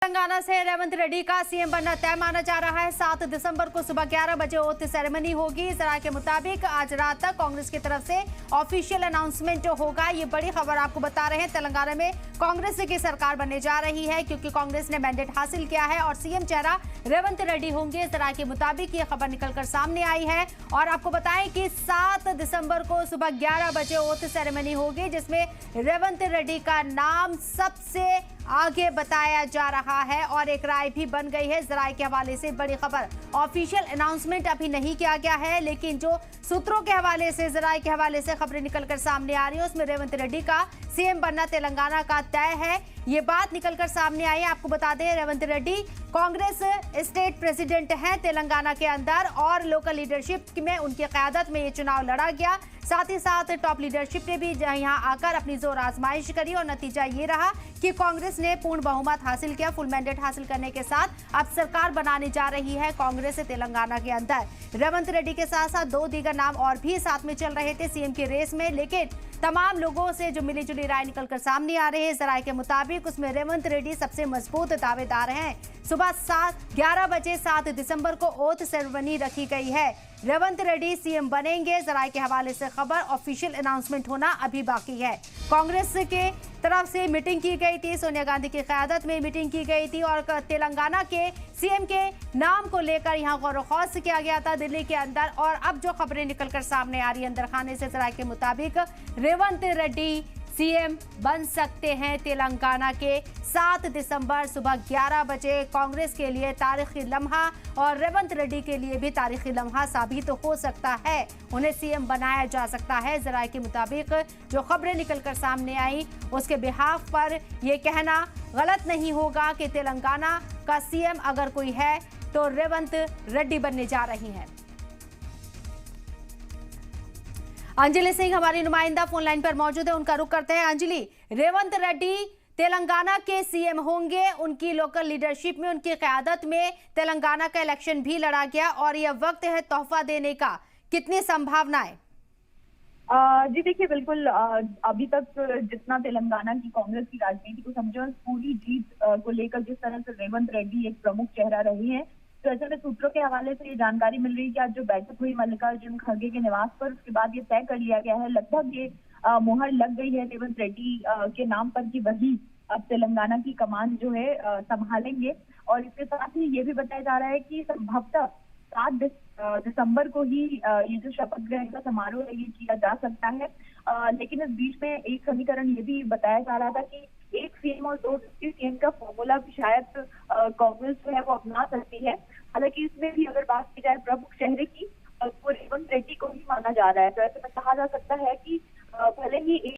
तेलंगाना से रेवंत रेड्डी का सीएम बनना तय माना जा रहा है। 7 दिसंबर को सुबह 11 बजे ओथ सेरेमनी होगी। जरा के मुताबिक आज रात तक कांग्रेस की तरफ से ऑफिशियल अनाउंसमेंट होगा। ये बड़ी खबर आपको बता रहे हैं। तेलंगाना में कांग्रेस की सरकार बनने जा रही है क्योंकि कांग्रेस ने मैंडेट हासिल किया है और सीएम चेहरा रेवंत रेड्डी होंगे। जरा के मुताबिक ये खबर निकलकर सामने आई है और आपको बताएं कि 7 दिसंबर को सुबह 11 बजे ओथ सेरेमनी होगी जिसमें रेवंत रेड्डी का नाम सबसे आगे बताया जा रहा है और एक राय भी बन गई है। जराये के हवाले से बड़ी खबर। ऑफिशियल अनाउंसमेंट अभी नहीं किया गया है लेकिन जो सूत्रों के हवाले से जराये के हवाले से खबरें निकलकर सामने आ रही है उसमें रेवंत रेड्डी का सीएम बनना तेलंगाना का तय है। ये बात निकलकर सामने आई है। आपको बता दें रेवंत रेड्डी कांग्रेस स्टेट प्रेसिडेंट हैं तेलंगाना के अंदर और लोकल लीडरशिप में उनकी क़यादत में ये चुनाव लड़ा गया। साथ ही साथ टॉप लीडरशिप ने भी यहां आकर अपनी जोर आजमाइश करी और नतीजा ये रहा कि कांग्रेस ने पूर्ण बहुमत हासिल किया। फुल मैंडेट हासिल करने के साथ अब सरकार बनाने जा रही है कांग्रेस तेलंगाना के अंदर। रेवंत रेड्डी के साथ साथ 2 दीगर नाम और भी साथ में चल रहे थे सीएम की रेस में, लेकिन तमाम लोगों से जो मिली जुली राय निकलकर सामने आ रही है जराये के मुताबिक उसमें रेवंत रेड्डी सबसे मजबूत दावेदार हैं। सुबह 11 बजे 7 दिसंबर को ओथ सेरेमनी रखी गई है। रेवंत रेड्डी सीएम बनेंगे। जराये के हवाले से खबर। ऑफिशियल अनाउंसमेंट होना अभी बाकी है। कांग्रेस के तरफ से मीटिंग की गई थी, सोनिया गांधी की क़यादत में मीटिंग की गई थी और तेलंगाना के सीएम के नाम को लेकर यहां गौर-व-खौज किया गया था दिल्ली के अंदर। और अब जो खबरें निकलकर सामने आ रही है अंदर खाने से जराये के मुताबिक रेवंत रेड्डी सीएम बन सकते हैं तेलंगाना के। 7 दिसंबर सुबह 11 बजे कांग्रेस के लिए तारीखी लम्हा और रेवंत रेड्डी के लिए भी तारीखी लम्हा साबित हो सकता है। उन्हें सीएम बनाया जा सकता है। जराये के मुताबिक जो खबरें निकलकर सामने आई उसके बिहाफ पर यह कहना गलत नहीं होगा कि तेलंगाना का सीएम अगर कोई है तो रेवंत रेड्डी बनने जा रही हैं। अंजलि सिंह हमारी नुमाइंदा फोन लाइन पर मौजूद है, उनका रुख करते हैं। अंजलि, रेवंत रेड्डी तेलंगाना के सीएम होंगे। उनकी लोकल लीडरशिप में उनकी क़यादत में तेलंगाना का इलेक्शन भी लड़ा गया और यह वक्त है तोहफा देने का। कितनी संभावनाएं? जी देखिए, बिल्कुल अभी तक जितना तेलंगाना की कांग्रेस की राजनीति को समझो, पूरी जीत को लेकर जिस तरह से रेवंत रेड्डी एक प्रमुख चेहरा रहे हैं, तो ऐसे में सूत्रों के हवाले से ये जानकारी मिल रही है कि आज जो बैठक हुई मल्लिकार्जुन खड़गे के निवास पर, उसके बाद ये तय कर लिया गया है, लगभग ये मुहर लग गई है रेवंत रेड्डी के नाम पर कि वही अब तेलंगाना की कमान जो है संभालेंगे। और इसके साथ ही ये भी बताया जा रहा है कि संभवतः 7 दिसंबर को ही ये जो शपथ ग्रहण का समारोह है ये किया जा सकता है। लेकिन इस बीच में एक समीकरण ये भी बताया जा रहा था कि एक सीएम और 2 डिप्टी सीएम का फॉर्मूला भी शायद कांग्रेस जो है वो अपना सकती है। हालांकि इसमें भी अगर बात की जाए प्रमुख चेहरे की तो रेवंत रेड्डी को ही माना जा रहा है। तो ऐसे में कहा जा सकता है कि भले ही